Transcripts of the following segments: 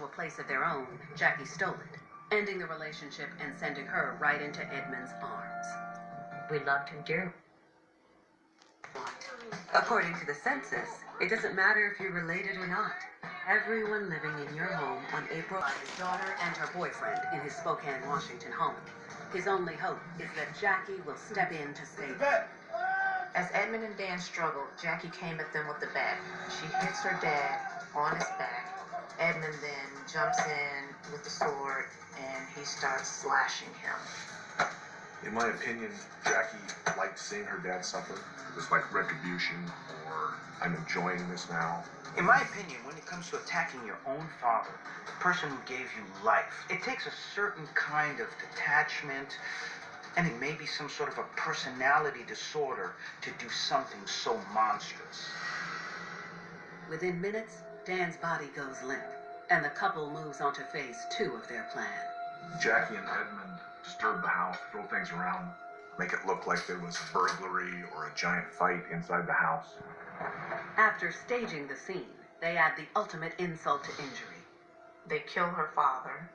a place of their own, Jackie stole it, ending the relationship and sending her right into Edmund's arms. We loved him dearly. According to the census, it doesn't matter if you're related or not. Everyone living in your home on April... His daughter and her boyfriend in his Spokane, Washington home. His only hope is that Jackie will step in to save him. As Edmund and Dan struggled, Jackie came at them with the bat. She hits her dad on his back. Edmund then jumps in with the sword and he starts slashing him. In my opinion, Jackie liked seeing her dad suffer. It was like retribution, or I'm enjoying this now. In my opinion, when it comes to attacking your own father, the person who gave you life, it takes a certain kind of detachment, and it may be some sort of a personality disorder to do something so monstrous. Within minutes, Dan's body goes limp, and the couple moves on to phase 2 of their plan. Jackie and Edmund disturb the house, throw things around, make it look like there was burglary or a giant fight inside the house. After staging the scene, they add the ultimate insult to injury. They kill her father.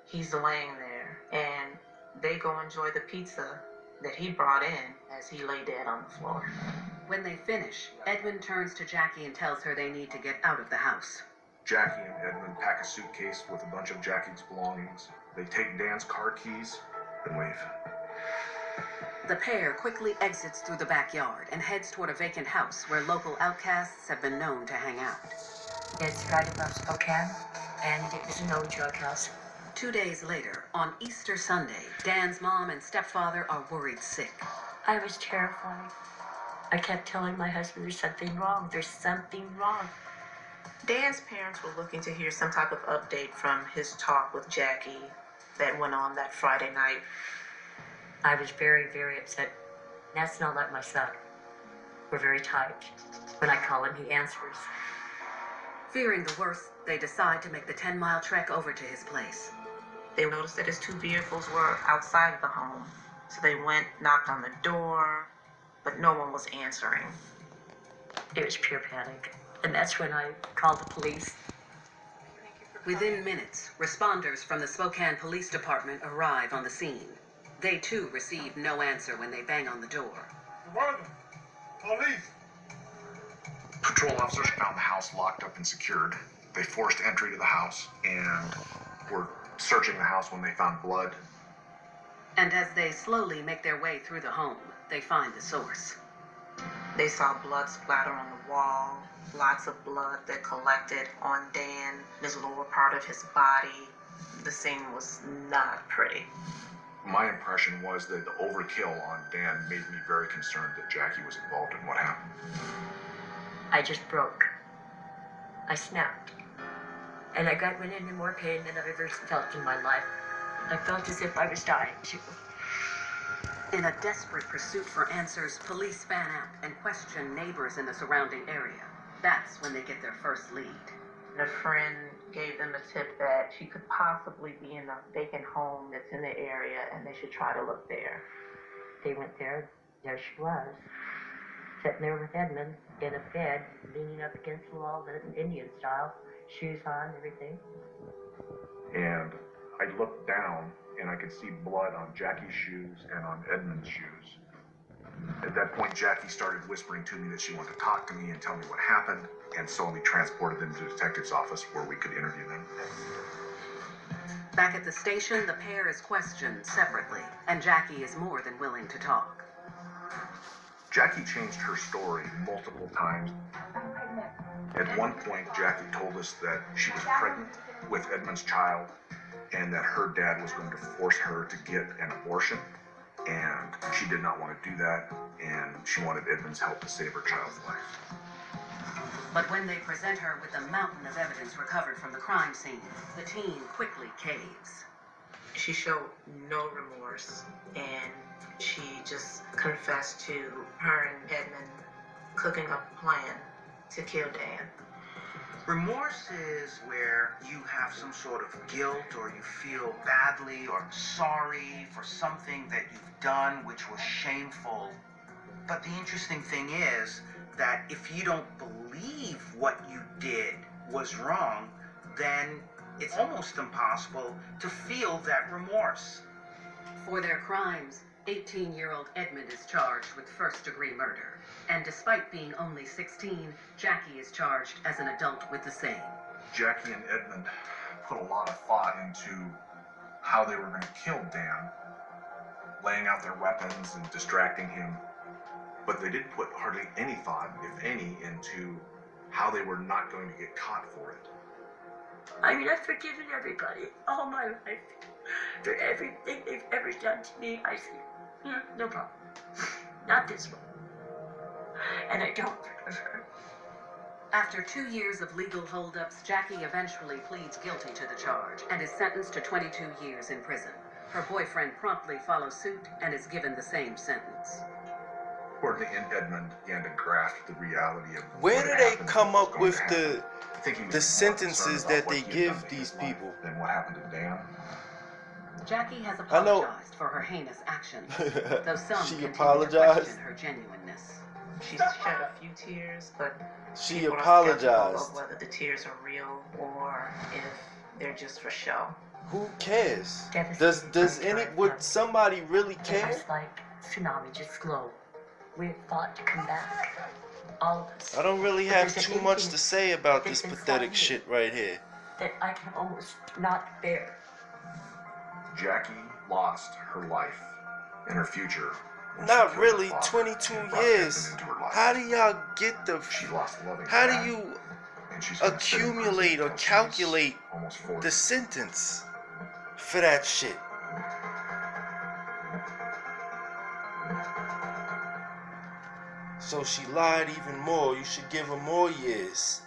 He's laying there, and they go enjoy the pizza that he brought in as he lay dead on the floor. When they finish, Edmund turns to Jackie and tells her they need to get out of the house. Jackie and Edmund pack a suitcase with a bunch of Jackie's belongings. They take Dan's car keys and leave. The pair quickly exits through the backyard and heads toward a vacant house where local outcasts have been known to hang out. It's right above Spokane, and it was an old drug house. 2 days later, on Easter Sunday, Dan's mom and stepfather are worried sick. I was terrified. I kept telling my husband, there's something wrong. There's something wrong. Dan's parents were looking to hear some type of update from his talk with Jackie that went on that Friday night. I was very, very upset. That's not like my son. We're very tight. When I call him, he answers. Fearing the worst, they decide to make the 10-mile trek over to his place. They noticed that his 2 vehicles were outside of the home. So they went, knocked on the door, but no one was answering. It was pure panic. And that's when I called the police. Within minutes, responders from the Spokane Police Department arrive on the scene. They too receive no answer when they bang on the door. Police! Patrol officers found the house locked up and secured. They forced entry to the house and were searching the house when they found blood. And as they slowly make their way through the home, they find the source. They saw blood splatter on the wall, lots of blood that collected on Dan, his lower part of his body. The scene was not pretty. My impression was that the overkill on Dan made me very concerned that Jackie was involved in what happened. I just broke. I snapped. And I went into more pain than I've ever felt in my life. I felt as if I was dying too. In a desperate pursuit for answers, police fan out and question neighbors in the surrounding area. That's when they get their first lead. A friend gave them a tip that she could possibly be in a vacant home that's in the area and they should try to look there. They went there. There she was. Sitting there with Edmund in a bed, leaning up against the wall, Indian style, shoes on, everything. And I looked down and I could see blood on Jackie's shoes and on Edmund's shoes. At that point, Jackie started whispering to me that she wanted to talk to me and tell me what happened, and so we transported them to the detective's office where we could interview them. Back at the station, the pair is questioned separately, and Jackie is more than willing to talk. Jackie changed her story multiple times. At one point, Jackie told us that she was pregnant with Edmund's child and that her dad was going to force her to get an abortion, and she did not want to do that, and she wanted Edmund's help to save her child's life. But when they present her with a mountain of evidence recovered from the crime scene, the teen quickly caves. She showed no remorse, and she just confessed to her and Edmund cooking up a plan to kill Dan. Remorse is where you have some sort of guilt, or you feel badly or sorry for something that you've done which was shameful. But the interesting thing is that if you don't believe what you did was wrong, then It's almost impossible to feel that remorse. For their crimes, 18-year-old Edmund is charged with first-degree murder. And despite being only 16, Jackie is charged as an adult with the same. Jackie and Edmund put a lot of thought into how they were going to kill Dan, laying out their weapons and distracting him. But they didn't put hardly any thought, if any, into how they were not going to get caught for it. I mean, I've forgiven everybody all my life for everything they've ever done to me. I say, no problem. Not this one. And I don't forgive her. After 2 years of legal holdups, Jackie eventually pleads guilty to the charge and is sentenced to 22 years in prison. Her boyfriend promptly follows suit and is given the same sentence. Toward the end, Edmund began to grasp the reality of Where what do had they happened come and what up was with going to happen. I think he was the more sentences concerned that about they what he had give done to these his life people? than what happened to Dan. Jackie has I know- apologized for her heinous actions, though some She continue apologized? to question her genuineness. She shed a few tears, but She people are skeptical apologized. of whether the tears are real or if they're just for show. Who cares? Devastating Does time any for would us. somebody really It care? was like tsunami, just slow. We fought to come back. All of us. I don't really But have there's too much anything to say about this that's inside pathetic me shit right here. that I can almost not bear. Jackie lost her life and her future. when she Not killed her really, father 22 and brought years. Edmund into her life. How do y'all get the... She lost a loving How dad, do you and she's gonna sit in prison accumulate or until she's calculate almost 40. the sentence for that shit? So she lied even more. You should give her more years.